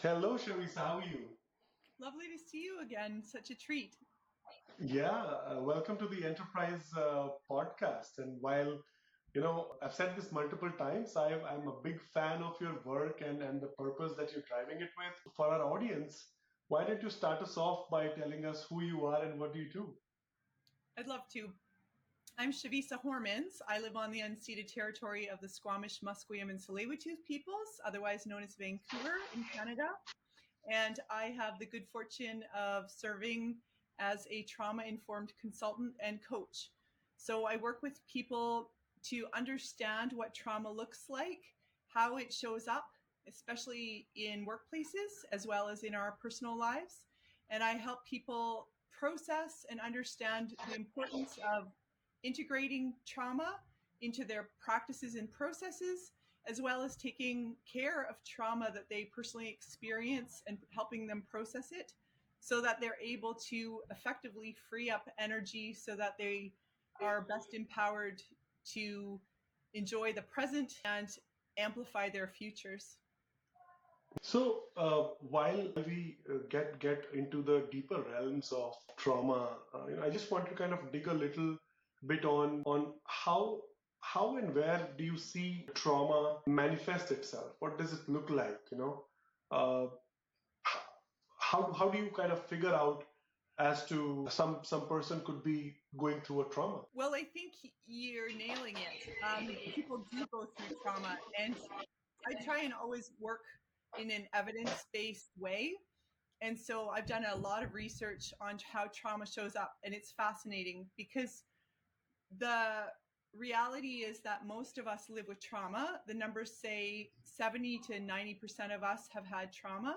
Hello, Chavisa. How are you? Lovely to see you again. Such a treat. Yeah, welcome to the Enterprise podcast. And while I've said this multiple times, I'm a big fan of your work and the purpose that you're driving it with. For our audience, why don't you start us off by telling us who you are and what do you do? I'd love to. I'm Chavisa Horemans. I live on the unceded territory of the Squamish, Musqueam, and Tsleil-Waututh peoples, otherwise known as Vancouver in Canada. And I have the good fortune of serving as a trauma informed consultant and coach. So I work with people to understand what trauma looks like, how it shows up, especially in workplaces as well as in our personal lives. And I help people process and understand the importance of integrating trauma into their practices and processes, as well as taking care of trauma that they personally experience and helping them process it so that they're able to effectively free up energy so that they are best empowered to enjoy the present and amplify their futures. So, while we get into the deeper realms of trauma, I just want to kind of dig a little bit on how and where do you see trauma manifest itself? What does it look like? Uh, how do you kind of figure out as to some person could be going through a trauma? Well, I think you're nailing it. People do go through trauma, and I try and always work in an evidence based way. And so I've done a lot of research on how trauma shows up, and it's fascinating because the reality is that most of us live with trauma. The numbers say 70 to 90% of us have had trauma.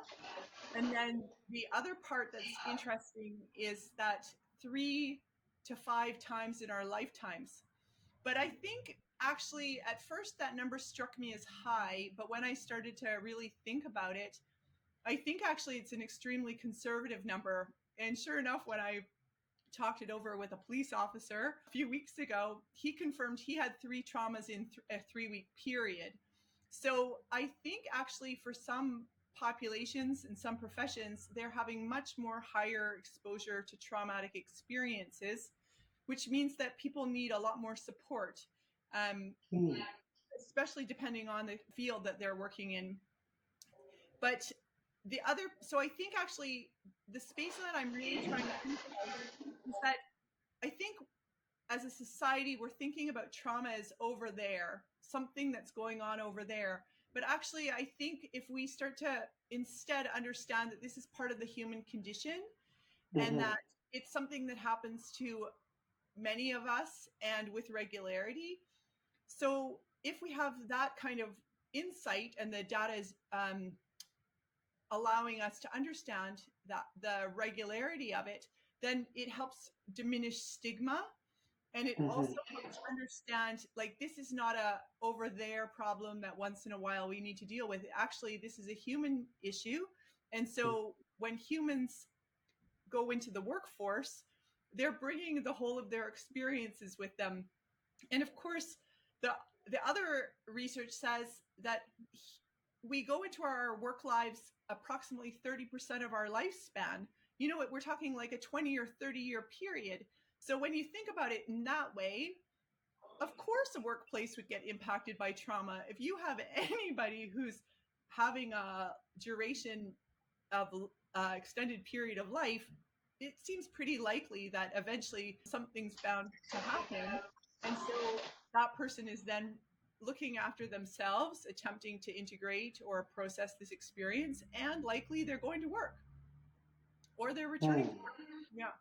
And then the other part that's interesting is that 3 to 5 times in our lifetimes. But I think actually at first that number struck me as high. But when I started to really think about it, I think actually it's an extremely conservative number. And sure enough, when I talked it over with a police officer a few weeks ago, he confirmed he had three traumas in a 3 week period. So I think actually for some populations and some professions, they're having much more higher exposure to traumatic experiences, which means that people need a lot more support, um, Hmm. especially depending on the field that they're working in. But so I think actually the space that I'm really trying to think about is that I think as a society, we're thinking about trauma as over there, something that's going on over there. But actually, I think if we start to instead understand that this is part of the human condition and Mhm. that it's something that happens to many of us and with regularity. So if we have that kind of insight and the data is allowing us to understand that the regularity of it, then it helps diminish stigma, and it Mhm. also helps understand like this is not a over there problem that once in a while we need to deal with. Actually, this is a human issue. And so when humans go into the workforce, they're bringing the whole of their experiences with them. And of course, the other research says that we go into our work lives approximately 30% of our lifespan. You know what? We're talking like a 20 or 30-year period. So when you think about it in that way, of course a workplace would get impacted by trauma. If you have anybody who's having a duration of extended period of life, it seems pretty likely that eventually something's bound to happen. And so that person is then looking after themselves, attempting to integrate or process this experience, and likely they're going to work or they're returning to Hmm. work. Yeah.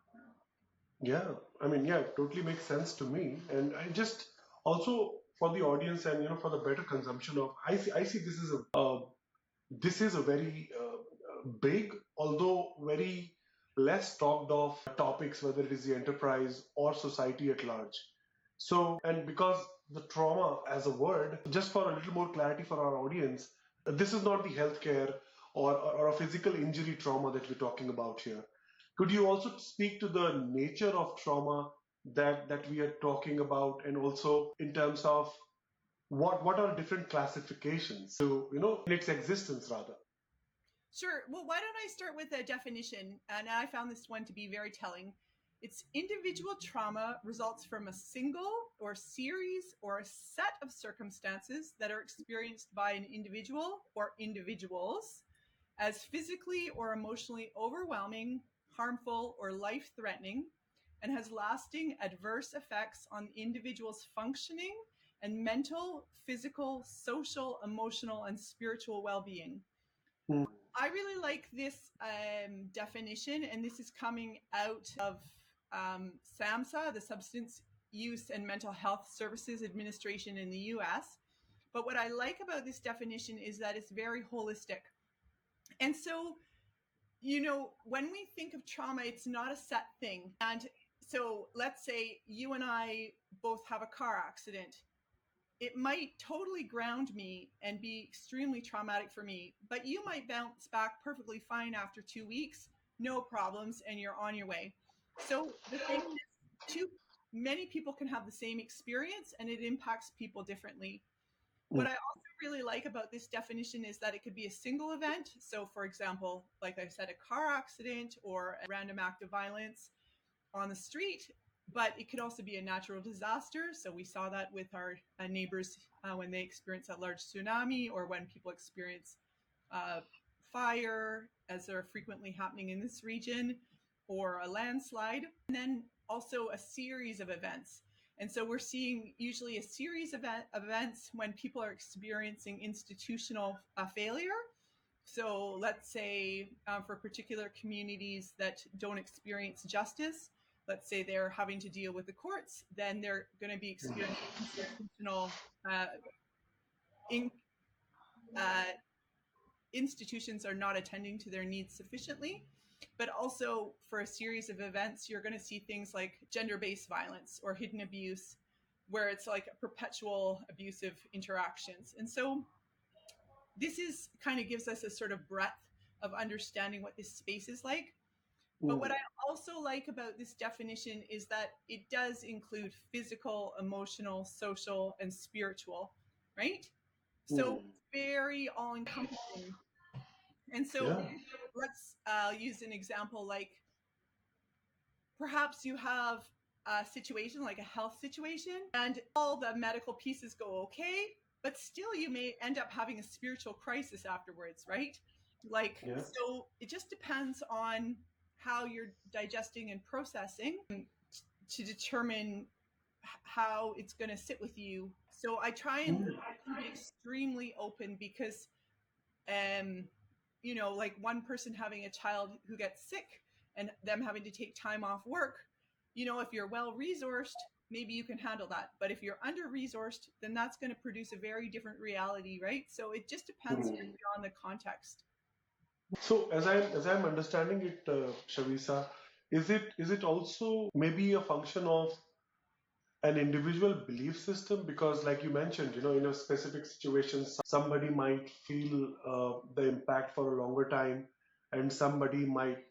Yeah, I mean, yeah, it totally makes sense to me. And I just also for the audience and for the better consumption of, I see this is a very big, although very less talked of topics, whether it is the enterprise or society at large. So, and because the trauma as a word, just for a little more clarity for our audience, this is not the healthcare or a physical injury trauma that we're talking about here. Could you also speak to the nature of trauma that we are talking about, and also in terms of what are different classifications? So, in its existence rather. Sure. Well, why don't I start with a definition? And I found this one to be very telling. It's individual trauma results from a single or series or a set of circumstances that are experienced by an individual or individuals as physically or emotionally overwhelming, harmful, or life threatening, and has lasting adverse effects on the individual's functioning and mental, physical, social, emotional, and spiritual well being. Mm. I really like this definition, and this is coming out of SAMHSA, the Substance Use and Mental Health Services Administration in the US. But what I like about this definition is that it's very holistic. And so, when we think of trauma, it's not a set thing. And so, let's say you and I both have a car accident. It might totally ground me and be extremely traumatic for me, but you might bounce back perfectly fine after 2 weeks, no problems, and you're on your way. So the thing is, too many people can have the same experience and it impacts people differently. Mm. What I also really like about this definition is that it could be a single event. So, for example, like I said, a car accident or a random act of violence on the street, but it could also be a natural disaster. So we saw that with our neighbors when they experience that large tsunami, or when people experience uh, fire, as are frequently happening in this region, or a landslide, and then also a series of events. And so we're seeing usually a series of events when people are experiencing institutional failure. So let's say for particular communities that don't experience justice, let's say they're having to deal with the courts, then they're going to be experiencing institutional uh, in, uh, institutions are not attending to their needs sufficiently. But also for a series of events, you're going to see things like gender-based violence or hidden abuse, where it's like perpetual abusive interactions. And so this is kind of gives us a sort of breadth of understanding what this space is like. But what Mm. I also like about this definition is that it does include physical, emotional, social, and spiritual, right? So Mm. it's very all encompassing. And so Yeah. let's use an example like perhaps you have a situation like a health situation and all the medical pieces go okay, but still you may end up having a spiritual crisis afterwards, right? Like, Yeah. so it just depends on how you're digesting and processing to determine how it's going to sit with you. So I try and Mm. keep it extremely open because um like one person having a child who gets sick and them having to take time off work, if you're well resourced, maybe you can handle that, but if you're under resourced, then that's going to produce a very different reality, right? So it just depends Mm. really on the context. So as I'm understanding it, Shavisa, is it also maybe a function of an individual belief system? Because like you mentioned, in a specific situation, somebody might feel the impact for a longer time, and somebody might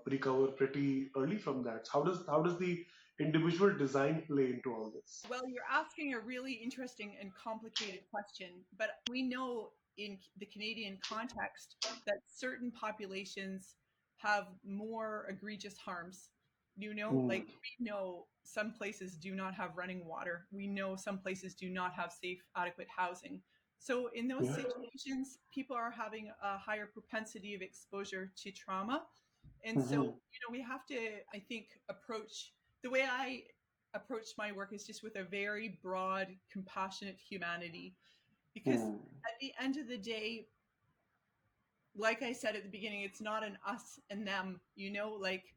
recover pretty early from that. How does the individual design play into all this? Well, you're asking a really interesting and complicated question, but we know in the Canadian context that certain populations have more egregious harms. Mm. Like we know some places do not have running water. We know some places do not have safe, adequate housing. So in those Yeah. situations, people are having a higher propensity of exposure to trauma. And so, Hmm. we have to, I think, approach the way I approach my work is just with a very broad, compassionate humanity. Because Mm. at the end of the day, like I said at the beginning, it's not an us and them, like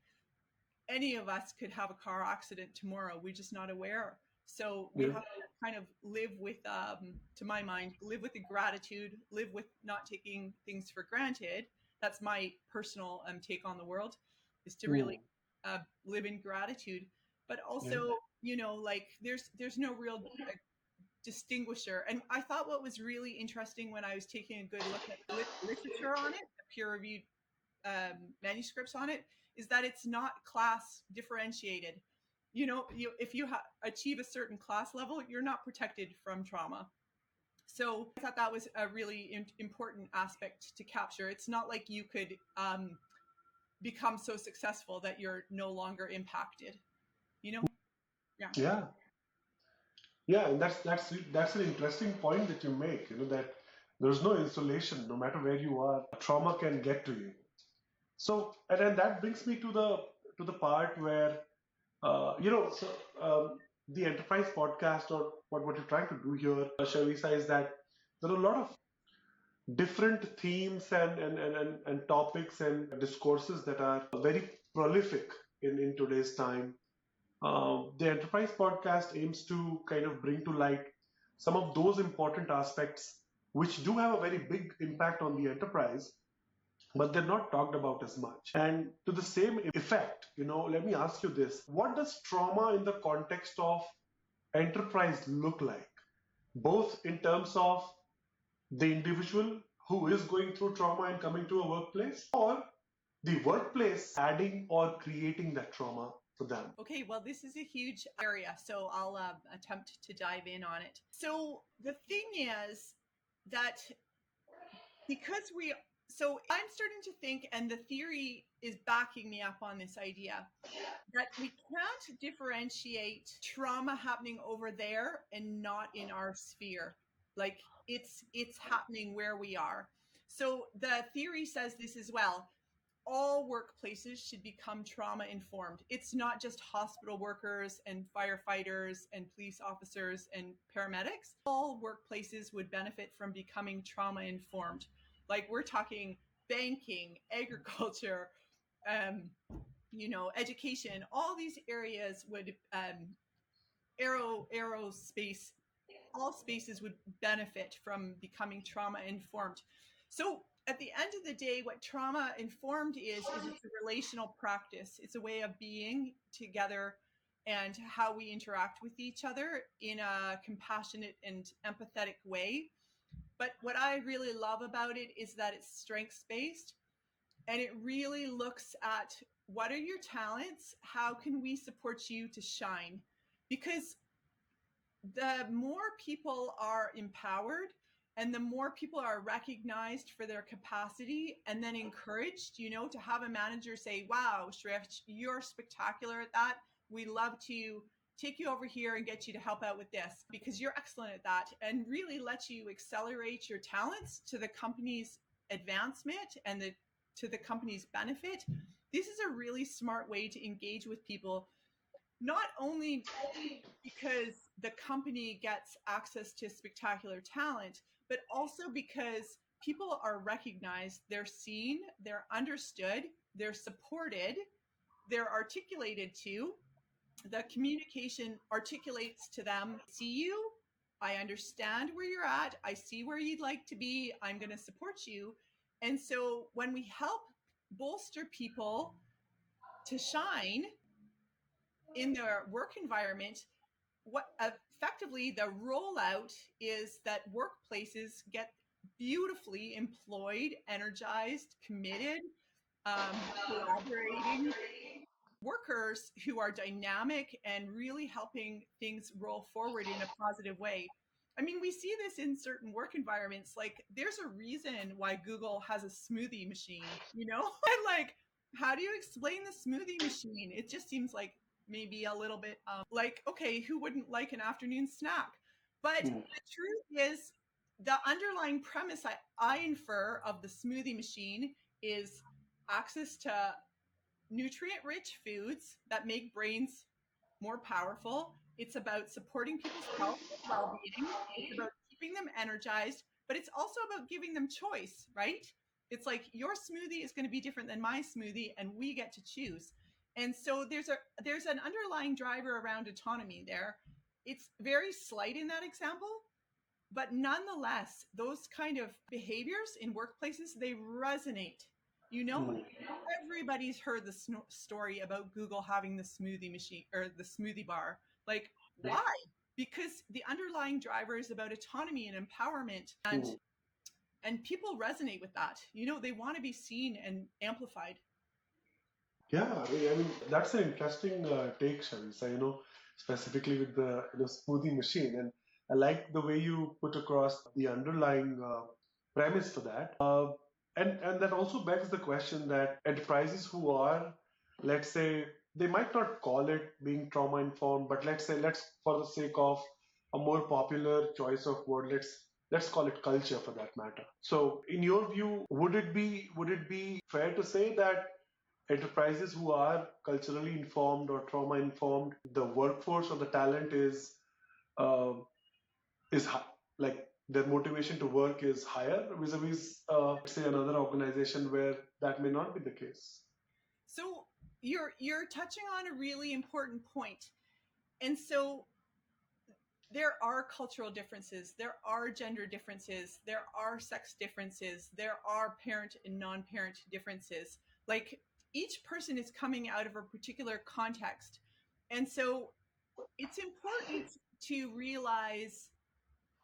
any of us could have a car accident tomorrow. We're just not aware. So we Yeah. have to kind of live with, to my mind, live with the gratitude, live with not taking things for granted. That's my personal take on the world, is to really Mm. live in gratitude. But Yeah. also, like there's no real distinguisher. And I thought what was really interesting when I was taking a good look at literature on it, the peer-reviewed manuscripts on it, is that it's not class differentiated. If you achieve a certain class level, you're not protected from trauma. So I thought that was a really important aspect to capture. It's not like you could become so successful that you're no longer impacted, you know? Yeah. Yeah, yeah, and that's an interesting point that you make. You know that there's no insulation, no matter where you are. Trauma can get to you. So, and then that brings me to the part where so the enterprise podcast, or what you're trying to do here, Shavisa, is that there are a lot of different themes and topics and discourses that are very prolific in today's time. The Enterprise podcast aims to kind of bring to light some of those important aspects which do have a very big impact on the enterprise, but they're not talked about as much. And to the same effect, let me ask you this. What does trauma in the context of enterprise look like? Both in terms of the individual who is going through trauma and coming to a workplace, or the workplace adding or creating that trauma for them. Okay, well, this is a huge area, so I'll attempt to dive in on it. So the thing is that because so I'm starting to think, and the theory is backing me up on this idea, that we can't differentiate trauma happening over there and not in our sphere. Like it's happening where we are. So the theory says this as well. All workplaces should become trauma informed. It's not just hospital workers and firefighters and police officers and paramedics. All workplaces would benefit from becoming trauma informed. Like we're talking banking, agriculture, um, education. All these areas would aerospace. All spaces would benefit from becoming trauma informed. So at the end of the day, what trauma informed is it's a relational practice. It's a way of being together and how we interact with each other in a compassionate and empathetic way. But what I really love about it is that it's strengths based, and it really looks at what are your talents? How can we support you to shine? Because the more people are empowered and the more people are recognized for their capacity and then encouraged, to have a manager say, wow, Shrift, you're spectacular at that. We love to take you over here and get you to help out with this because you're excellent at that, and really let you accelerate your talents to the company's advancement and to the company's benefit. This is a really smart way to engage with people, not only because the company gets access to spectacular talent, but also because people are recognized, they're seen, they're understood, they're supported, they're articulated to. The communication articulates to them, see you, I understand where you're at, I see where you'd like to be, I'm going to support you. And so when we help bolster people to shine in their work environment, what effectively the rollout is that workplaces get beautifully employed, energized, committed, collaborating workers who are dynamic and really helping things roll forward in a positive way. I mean, we see this in certain work environments. Like, there's a reason why Google has a smoothie machine, And like, how do you explain the smoothie machine? It just seems like maybe a little bit like, okay, who wouldn't like an afternoon snack? But the truth is, the underlying premise I infer of the smoothie machine is access to nutrient rich foods that make brains more powerful. It's about supporting people's health and well being. It's about keeping them energized, but it's also about giving them choice, right? It's like your smoothie is going to be different than my smoothie, and we get to choose. And so there's an underlying driver around autonomy there. It's very slight in that example, but nonetheless, those kind of behaviors in workplaces, they resonate. You know, everybody's heard the story about Google having the smoothie machine or the smoothie bar. Like, why? Because the underlying driver is about autonomy and empowerment, and people resonate with that. They want to be seen and amplified. Yeah, I mean that's an interesting take, Shavisa, specifically with the smoothie machine. And I like the way you put across the underlying premise for that. And that also begs the question that enterprises who are, let's say, they might not call it being trauma informed, but let's say, let's for the sake of a more popular choice of word, let's call it culture for that matter. So, in your view, would it be fair to say that enterprises who are culturally informed or trauma informed, the workforce or the talent uh, is high, like their motivation to work is higher vis-a-vis, say, another organization where that may not be the case. So you're touching on a really important point. And so there are cultural differences, there are gender differences, there are sex differences, there are parent and non-parent differences. Like each person is coming out of a particular context. And so it's important to realize,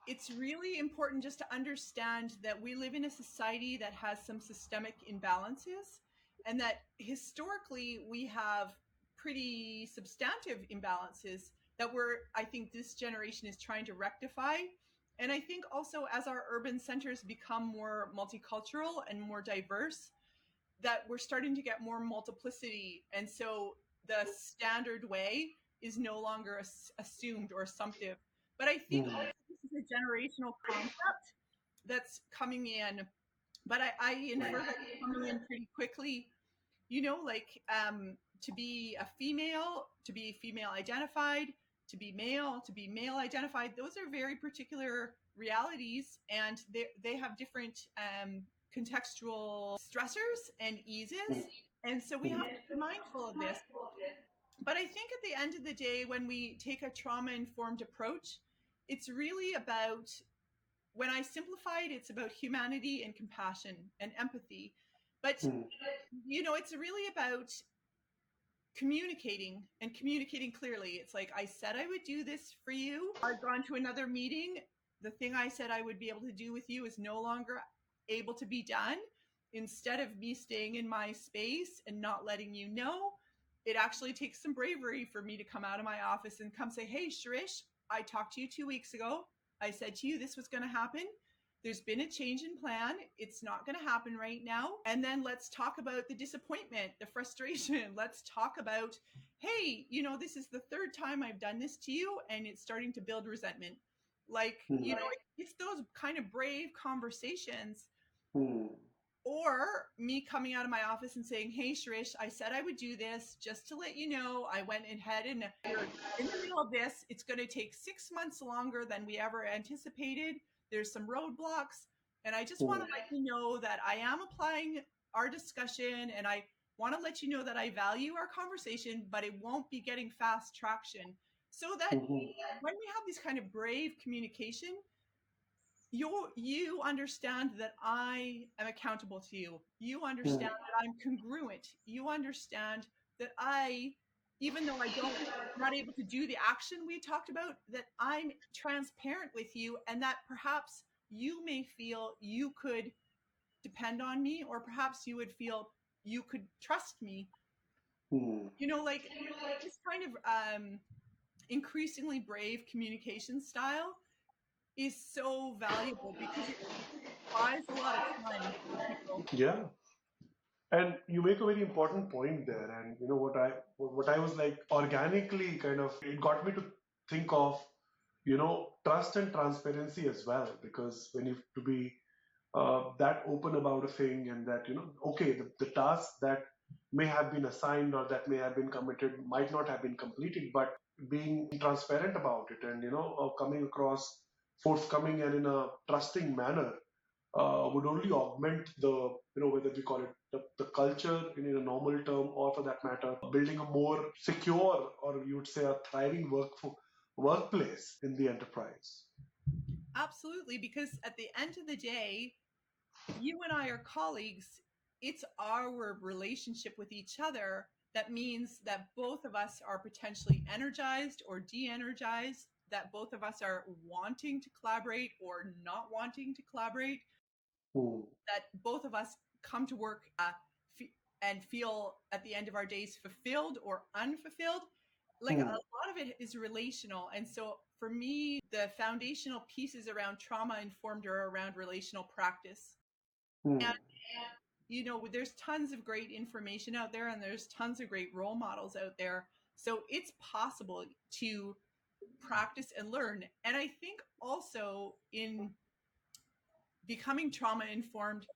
it's really important just to understand that we live in a society that has some systemic imbalances, and that historically we have pretty substantive imbalances that I think this generation is trying to rectify. And I think also as our urban centers become more multicultural and more diverse, that we're starting to get more multiplicity. And so the standard way is no longer assumed or assumptive. But I think Hmm. also this is a generational concept that's coming in. But I infer that it's coming in pretty quickly. Like to be a female, to be female identified, to be male identified, those are very particular realities, and they have different contextual stressors and Hmm. eases. And so we have to be mindful of this. But I think at the end of the day, when we take a trauma informed approach, it's really about, when I simplify it, it's about humanity and compassion and empathy. But Hmm. it's really about communicating, and communicating clearly. It's like, I said I would do this for you. I've gone to another meeting. The thing I said I would be able to do with you is no longer able to be done. Instead of me staying in my space and not letting you know, it actually takes some bravery for me to come out of my office and come say, hey, Sharish, I talked to you 2 weeks ago. I said to you this was going to happen. There's been a change in plan. It's not going to happen right now. And then let's talk about the disappointment, the frustration. Let's talk about, hey, this is the third time I've done this to you, and it's starting to build resentment. Like, Hmm. it's those kind of brave conversations, Hmm. or me coming out of my office and saying, hey, Sharish, I said I would do this. Just to let you know, I went ahead and we're in the middle of this. It's going to take 6 months longer than we ever anticipated. There's some roadblocks. And I just want Hmm. to let you know that I am applying our discussion, and I want to let you know that I value our conversation, but it won't be getting fast traction. So that Hmm. when we have these kind of brave communication, you understand that I am accountable to you. You Hmm. understand that I'm congruent. You understand that I, even though I don't not able to do the action we talked about, that I'm transparent with you, and that perhaps you may feel you could depend on me, or perhaps you would feel you could trust me. Hmm. Like this kind of increasingly brave communication style is so valuable because it buys a lot of time for people. Yeah. And you make a very important point there. And you know what I was like organically kind of, it got me to think of, trust and transparency as well. Because when you to be that open about a thing, and that, okay, the task that may have been assigned or that may have been committed might not have been completed, but being transparent about it, and coming across forthcoming and in a trusting manner would only augment the, whether we call it the culture in a normal term, or for that matter, building a more secure, or you would say a thriving workplace in the enterprise. Absolutely, because at the end of the day, you and I are colleagues. It's our relationship with each other that means that both of us are potentially energized or de energized, that both of us are wanting to collaborate or not wanting to collaborate, Hmm. that both of us come to work and feel at the end of our days fulfilled or unfulfilled. like a Hmm. lot of it is relational. And so for me, the foundational pieces around trauma informed are around relational practice. And, Hmm. there's tons of great information out there and there's tons of great role models out there. So it's possible to practice and learn. And I think also in becoming trauma informed,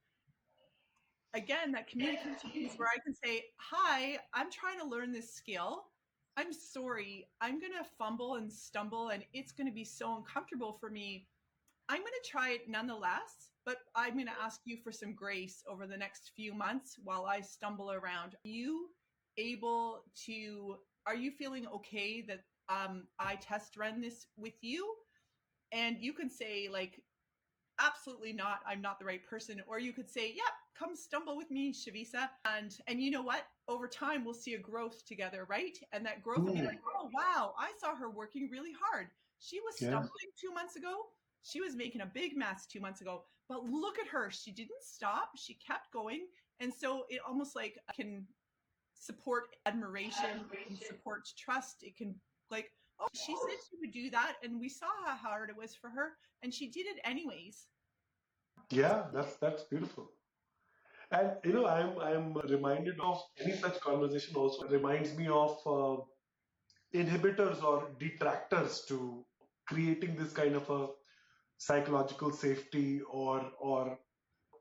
again, that communication piece where I can say, "Hi, I'm trying to learn this skill. I'm sorry. I'm going to fumble and stumble, and it's going to be so uncomfortable for me. I'm going to try it nonetheless, but I'm going to ask you for some grace over the next few months while I stumble around. Able to, are you feeling okay that I test run this with you?" And you can say, like, absolutely not, I'm not the right person. Or you could say, yep, come stumble with me, Chavisa. And you know what, over time we'll see a growth together, right? And that growth will be Hmm. like, oh wow, I saw her working really hard. She was Yeah. stumbling 2 months ago, she was making a big mess 2 months ago, but look at her, she didn't stop, she kept going. And so it almost like can support admiration, it can support trust, it can, like, oh, she said she would do that and we saw how hard it was for her and she did it anyways. Yeah, that's beautiful. And I'm reminded of any such conversation also reminds me of inhibitors or detractors to creating this kind of a psychological safety, or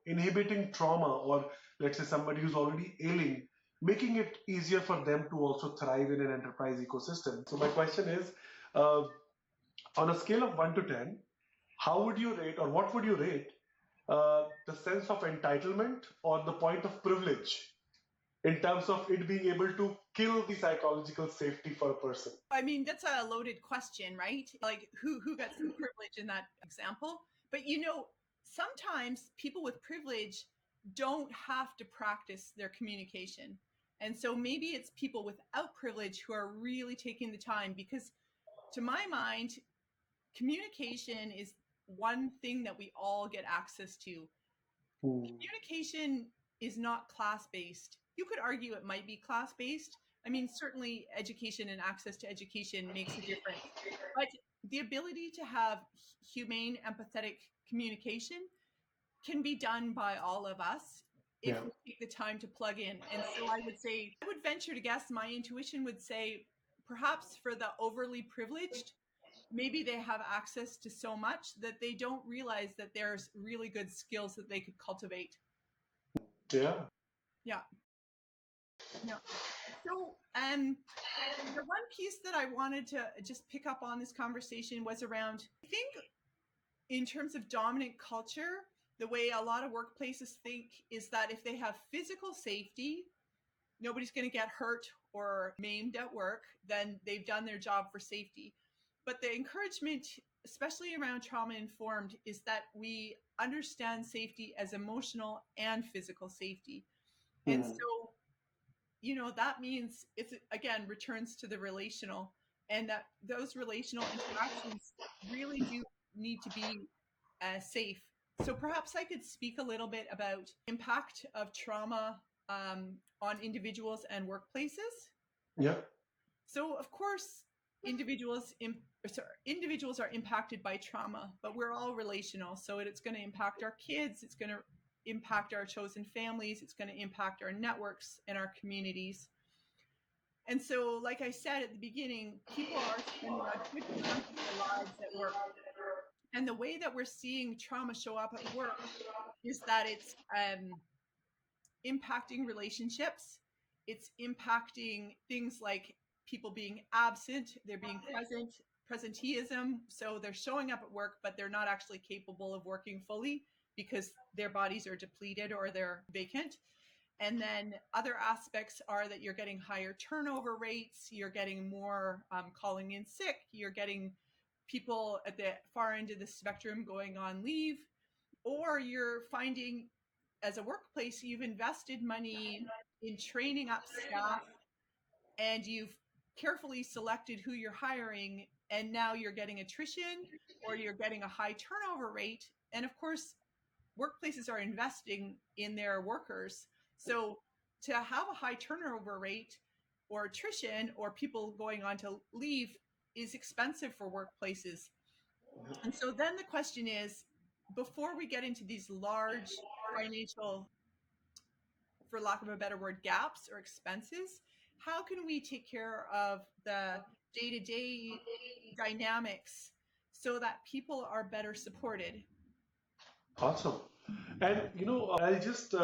inhibiting trauma, or let's say somebody who's already ailing, making it easier for them to also thrive in an enterprise ecosystem. So my question is, uh, on a scale of 1 to 10, how would you rate, or what would you rate the sense of entitlement or the point of privilege in terms of it being able to kill the psychological safety for a person? I mean, that's a loaded question, right? Like who gets the privilege in that example? But sometimes people with privilege don't have to practice their communication. And so maybe it's people without privilege who are really taking the time, because to my mind, communication is one thing that we all get access to. Hmm. Communication is not class based. You could argue it might be class based. I mean, certainly education and access to education makes a difference. But the ability to have humane, empathetic communication can be done by all of us Yeah. if we take the time to plug in. And so I would say, I would venture to guess, my intuition would say perhaps for the overly privileged, maybe they have access to so much that they don't realize that there's really good skills that they could cultivate. Yeah. Yeah. Yeah. So, the one piece that I wanted to just pick up on this conversation was around, I think, in terms of dominant culture, the way a lot of workplaces think is that if they have physical safety, nobody's going to get hurt or maimed at work, then they've done their job for safety. But the encouragement, especially around trauma informed, is that we understand safety as emotional and physical safety. And Hmm. so, that means it's, again, returns to the relational, and that those relational interactions really do need to be safe. So perhaps I could speak a little bit about impact of trauma on individuals and workplaces. Yeah. So of course, individuals are impacted by trauma, but we're all relational. So it's going to impact our kids. It's going to impact our chosen families. It's going to impact our networks and our communities. And so, like I said at the beginning, people are spending a good chunk of their lives at work. And the way that we're seeing trauma show up at work is that it's impacting relationships. It's impacting things like people being absent, they're being present, presenteeism. So they're showing up at work, but they're not actually capable of working fully because their bodies are depleted or they're vacant. And then other aspects are that you're getting higher turnover rates, you're getting more calling in sick, you're getting people at the far end of the spectrum going on leave, or you're finding as a workplace you've invested money in training up staff and you've carefully selected who you're hiring, and now you're getting attrition or you're getting a high turnover rate. And of course, workplaces are investing in their workers. So to have a high turnover rate or attrition or people going on to leave is expensive for workplaces. And so then the question is, before we get into these large financial, for lack of a better word, gaps or expenses, how can we take care of the day to day dynamics so that people are better supported? Awesome. And I just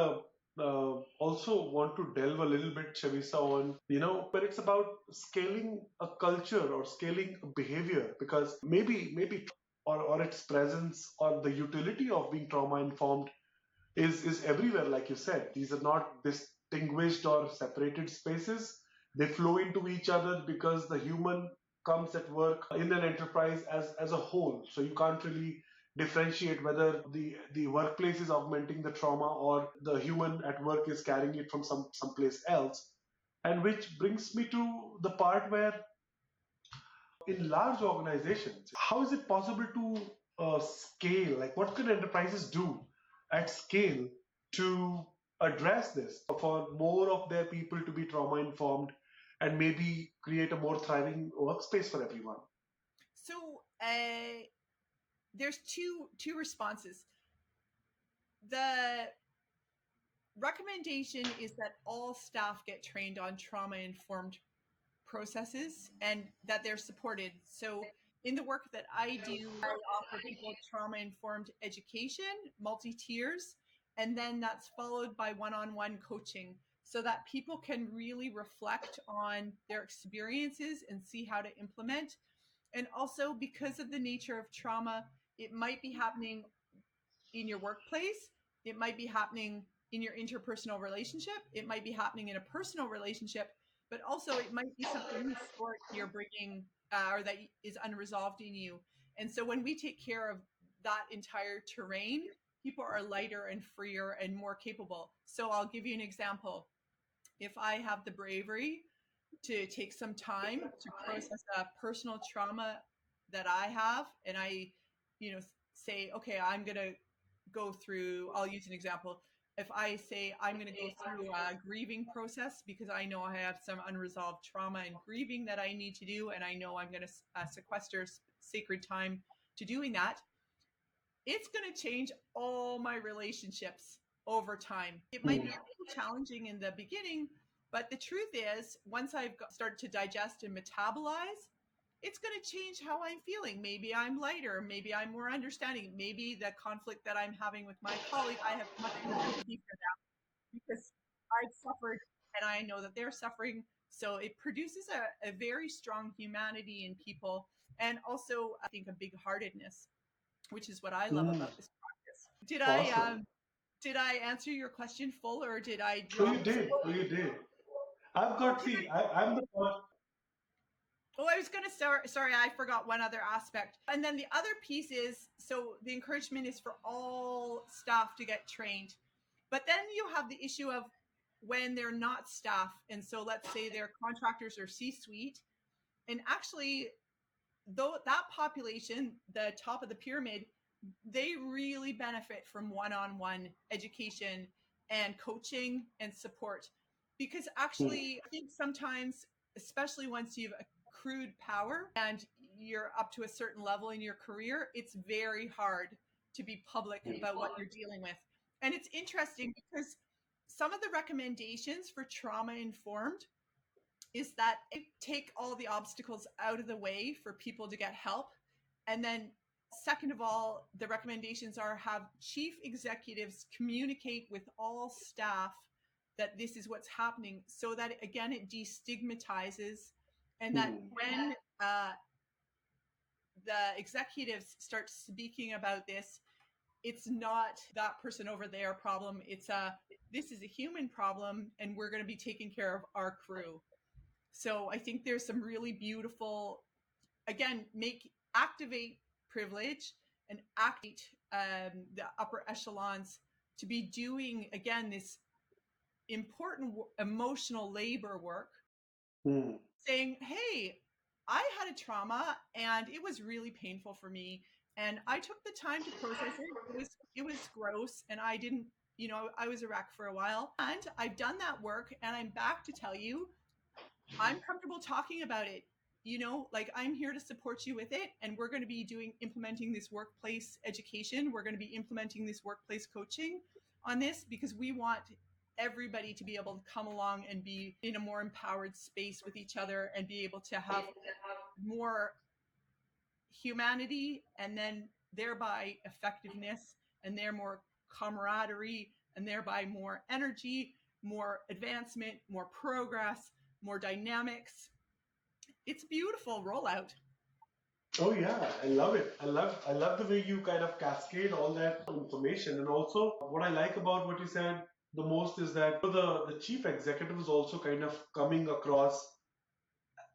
also want to delve a little bit, Chavisa, on when it's about scaling a culture or scaling a behavior, because maybe or its presence or the utility of being trauma informed is everywhere, like you said. These are not distinguished or separated spaces. They flow into each other because the human comes at work in an enterprise as a whole. So you can't really differentiate whether the workplace is augmenting the trauma or the human at work is carrying it from someplace else. And which brings me to the part where in large organizations, how is it possible to scale? Like, what can enterprises do at scale to address this for more of their people to be trauma informed and maybe create a more thriving workspace for everyone? So there's two responses. The recommendation is that all staff get trained on trauma informed processes and that they're supported. So in the work that I do, I offer people trauma informed education, multi tiers, and then that's followed by one on one coaching so that people can really reflect on their experiences and see how to implement. And also, because of the nature of trauma, it might be happening in your workplace, it might be happening in your interpersonal relationship, it might be happening in a personal relationship, but also it might be something historic you're bringing or that is unresolved in you. And so when we take care of that entire terrain, people are lighter and freer and more capable. So I'll give you an example. If I have the bravery to take some time to process a personal trauma that I have, and I, say, okay, I'm going to go through, I'll use an example. If I say I'm going to go through a grieving process because I know I have some unresolved trauma and grieving that I need to do, and I know I'm going to sequester sacred time to doing that, it's going to change all my relationships over time. It might be a little challenging in the beginning, but the truth is, once I've started to digest and metabolize, it's going to change how I'm feeling. Maybe I'm lighter. Maybe I'm more understanding. Maybe the conflict that I'm having with my colleague, I have much more empathy for them because I've suffered and I know that they're suffering. So it produces a very strong humanity in people, and also, I think, a big heartedness, which is what I love Mm, about this practice. Did I awesome. did I answer your question full, or did I Oh, you drop? did. Oh, you did. I've Oh, got, did see, I? I'm the one. Oh, I was going to start. Sorry, I forgot one other aspect. And then the other piece is, so the encouragement is for all staff to get trained. But then you have the issue of when they're not staff. And so let's say they're contractors or C suite. And actually, though that population, the top of the pyramid, they really benefit from one on one education and coaching and support. Because Mm, actually, I think sometimes, especially once you've accrued power and you're up to a certain level in your career, it's very hard to be public about what you're dealing with. And it's interesting because some of the recommendations for trauma informed is that it take all the obstacles out of the way for people to get help. And then, second of all, the recommendations are have chief executives communicate with all staff that this is what's happening so that, again, it destigmatizes, and that mm, when uh, the executives start speaking about this, it's not that person over there problem. It's this is a human problem, and we're going to be taking care of our crew. So I think there's some really beautiful, again, activate privilege and activate the upper echelons to be doing, again, this important emotional labor work, mm, saying, hey, I had a trauma and it was really painful for me. And I took the time to process it. It was gross, and I didn't, I was a wreck for a while. And I've done that work, and I'm back to tell you I'm comfortable talking about it. Like I'm here to support you with it. And we're going to be implementing this workplace education. We're going to be implementing this workplace coaching on this because we want everybody to be able to come along and be in a more empowered space with each other and be able to have more humanity and then thereby effectiveness and there more camaraderie and thereby more energy, more advancement, more progress, more dynamics. It's a beautiful rollout. Oh yeah, I love it. I love the way you kind of cascade all that information. And also what I like about what you said the most is that the chief executive is also kind of coming across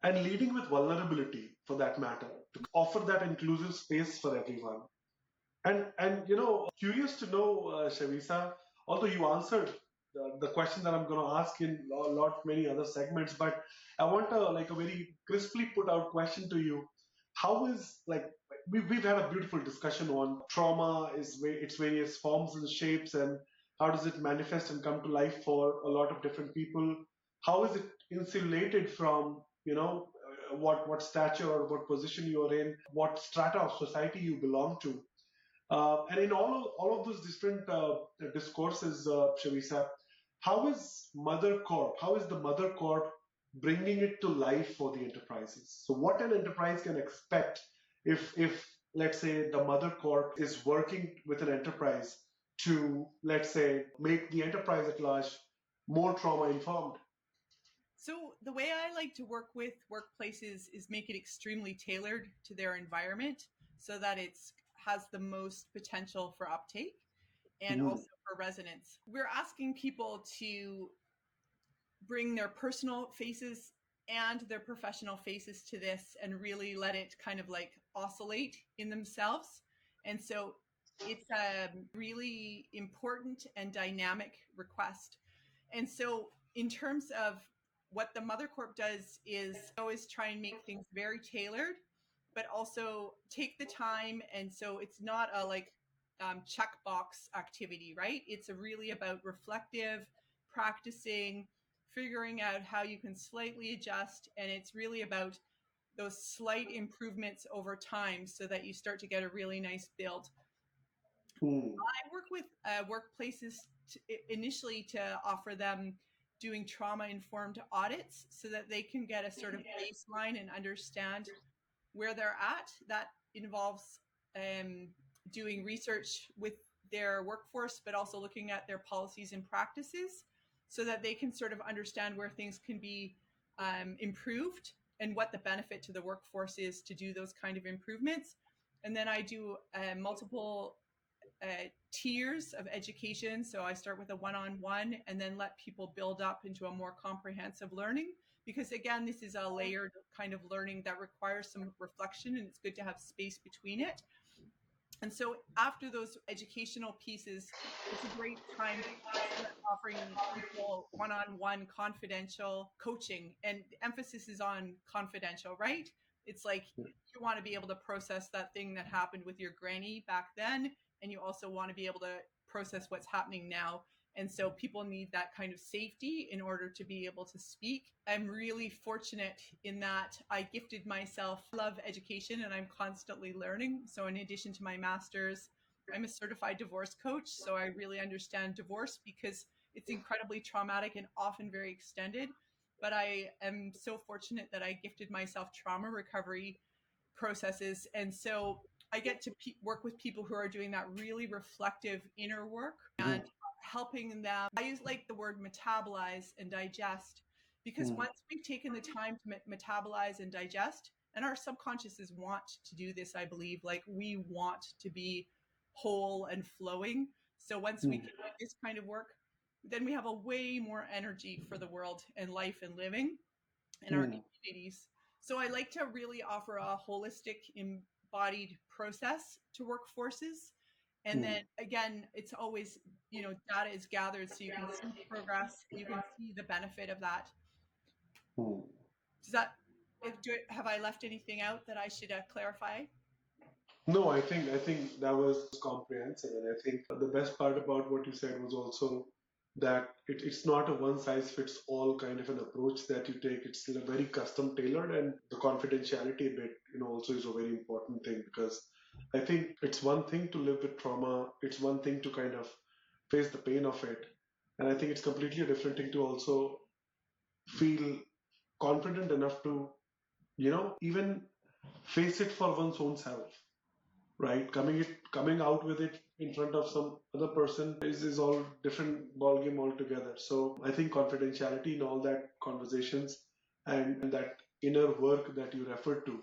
and leading with vulnerability for that matter, to offer that inclusive space for everyone. And curious to know, Shavisa, although you answered the question that I'm going to ask in a lot many other segments, but I want a very crisply put out question to you. How is like we've had a beautiful discussion on trauma, its various forms and shapes, and how does it manifest and come to life for a lot of different people? How is it insulated from what stature or what position you are in, what strata of society you belong to? And in all of those different discourses, Shavisa, how is the Mother Corp bringing it to life for the enterprises? So, what an enterprise can expect if let's say the Mother Corp is working with an enterprise to, let's say, make the enterprise at large more trauma informed. So, the way I like to work with workplaces is make it extremely tailored to their environment so that it has the most potential for uptake and Mhm. also for resonance. We're asking people to bring their personal faces and their professional faces to this and really let it kind of like oscillate in themselves. And so it's a really important and dynamic request. And so, in terms of what the Mother Corp does, is always try and make things very tailored, but also take the time. And so, it's not a like checkbox activity, right? It's a really about reflective, practicing, figuring out how you can slightly adjust. And it's really about those slight improvements over time so that you start to get a really nice build. Hmm. I work with workplaces initially to offer them doing trauma informed audits so that they can get a sort of baseline and understand where they're at. That involves um, doing research with their workforce, but also looking at their policies and practices so that they can sort of understand where things can be improved and what the benefit to the workforce is to do those kind of improvements. And then I do multiple tiers of education. So I start with a one on one and then let people build up into a more comprehensive learning. Because again, this is a layered kind of learning that requires some reflection and it's good to have space between it. And so after those educational pieces, it's a great time to start offering people one on one confidential coaching. And the emphasis is on confidential, right? It's like you want to be able to process that thing that happened with your granny back then. And you also want to be able to process what's happening now. And so people need that kind of safety in order to be able to speak. I'm really fortunate in that I gifted myself love education and I'm constantly learning. So in addition to my master's, I'm a certified divorce coach. So I really understand divorce because it's incredibly traumatic and often very extended. But I am so fortunate that I gifted myself trauma recovery processes. And so I get to work with people who are doing that really reflective inner work and Mhm. helping them. I use like the word metabolize and digest because Mhm. once we've taken the time to metabolize and digest, and our subconsciouses want to do this, I believe, like we want to be whole and flowing. So once we can do this kind of work, then we have a way more energy for the world and life and living in our Mhm. communities. So I like to really offer a holistic, embodied process to workforces. And then Mhm. again, it's always, data is gathered so you can see progress, you can see the benefit of that. Mhm. Does that, have I left anything out that I should clarify? No, I think that was comprehensive, and I think the best part about what you said was also it's not a one size fits all kind of an approach that you take. It's still a very custom tailored, and the confidentiality bit, also is a very important thing, because I think it's one thing to live with trauma, it's one thing to kind of face the pain of it, and I think it's completely a different thing to also feel confident enough to, even face it for one's own self, right? Coming out with it in front of some other person is all different ball game altogether. So I think confidentiality in all that conversations and that inner work that you referred to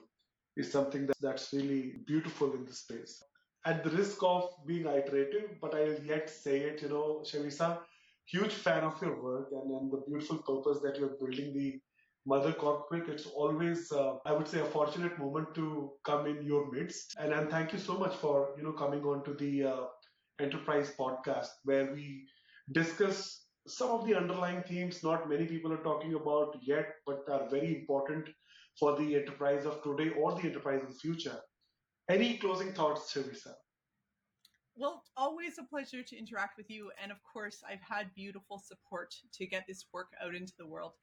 is something that's really beautiful in this space. At the risk of being iterative, but I'll yet say it, Shavisa, huge fan of your work and the beautiful purpose that you're building the Mother Cockpit. It's always, I would say, a fortunate moment to come in your midst. And thank you so much for, coming on to the Enterprise podcast, where we discuss some of the underlying themes not many people are talking about yet, but are very important for the enterprise of today or the enterprise of the future. Any closing thoughts, Chavisa? Well, always a pleasure to interact with you. And of course, I've had beautiful support to get this work out into the world.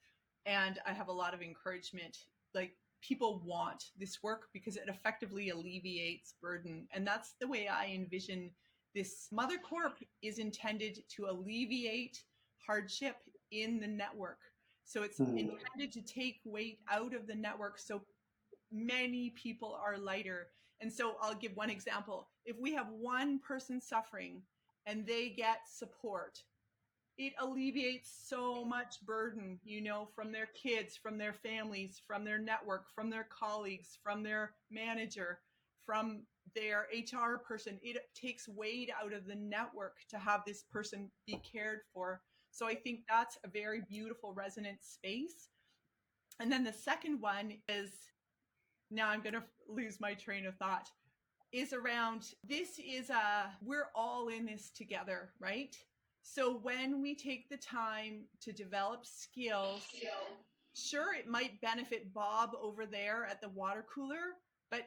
And I have a lot of encouragement. Like, people want this work because it effectively alleviates burden. And that's the way I envision this. Mother Corp is intended to alleviate hardship in the network. So it's Hmm. intended to take weight out of the network so many people are lighter. And so I'll give one example. If we have one person suffering and they get support, it alleviates so much burden, from their kids, from their families, from their network, from their colleagues, from their manager, from their HR person. It takes weight out of the network to have this person be cared for. So I think that's a very beautiful resonant space. And then the second one is, now I'm going to lose my train of thought, is around, this is we're all in this together, right? So when we take the time to develop skills, sure, it might benefit Bob over there at the water cooler, but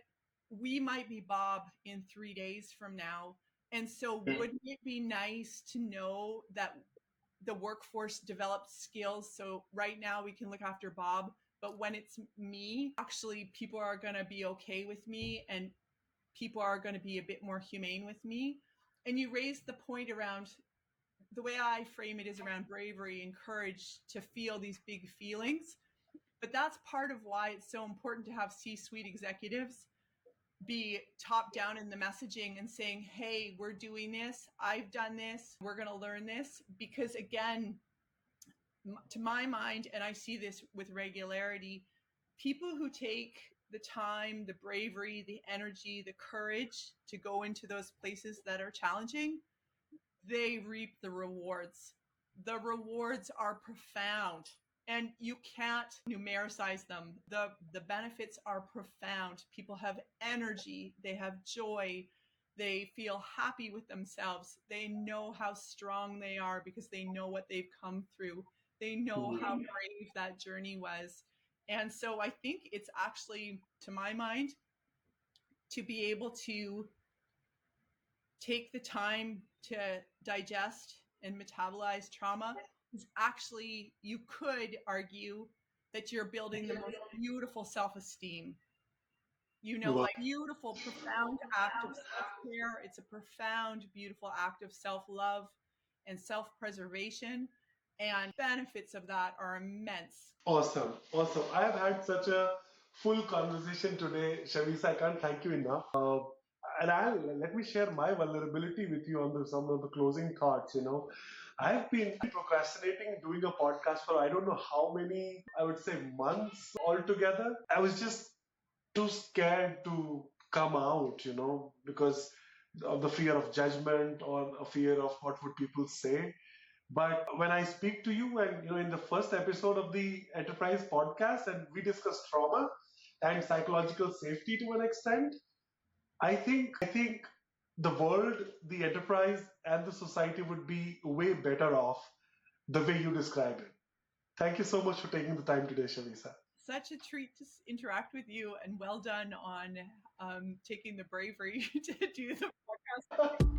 we might be Bob in 3 days from now. And so wouldn't it be nice to know that the workforce develops skills, so right now we can look after Bob, but when it's me, actually people are going to be okay with me, and people are going to be a bit more humane with me. And you raised the point around, the way I frame it is around bravery and courage to feel these big feelings. But that's part of why it's so important to have C-suite executives be top down in the messaging and saying, hey, we're doing this, I've done this, we're going to learn this. Because again, to my mind, and I see this with regularity, people who take the time, the bravery, the energy, the courage to go into those places that are challenging, they reap the rewards. The rewards are profound, and you can't numericize them. The benefits are profound. People have energy, they have joy, they feel happy with themselves. They know how strong they are because they know what they've come through. They know how brave that journey was. And so I think it's actually, to my mind, to be able to take the time to digest and metabolize trauma is actually, you could argue that you're building the most beautiful self-esteem. Wow. Like, beautiful, profound act of self-care. It's a profound, beautiful act of self-love and self-preservation. And benefits of that are immense. Awesome, awesome. I have had such a full conversation today, Shavisa. I can't thank you enough. And let me share my vulnerability with you on some of the closing thoughts. I've been procrastinating doing a podcast for I don't know how many, I would say, months altogether. I was just too scared to come out, because of the fear of judgment or a fear of what would people say. But when I speak to you, and in the first episode of the Enterprise podcast, and we discuss trauma and psychological safety to an extent, I think the world, the enterprise, and the society would be way better off the way you describe it. Thank you so much for taking the time today, Shavisa. Such a treat to interact with you, and well done on taking the bravery to do the podcast.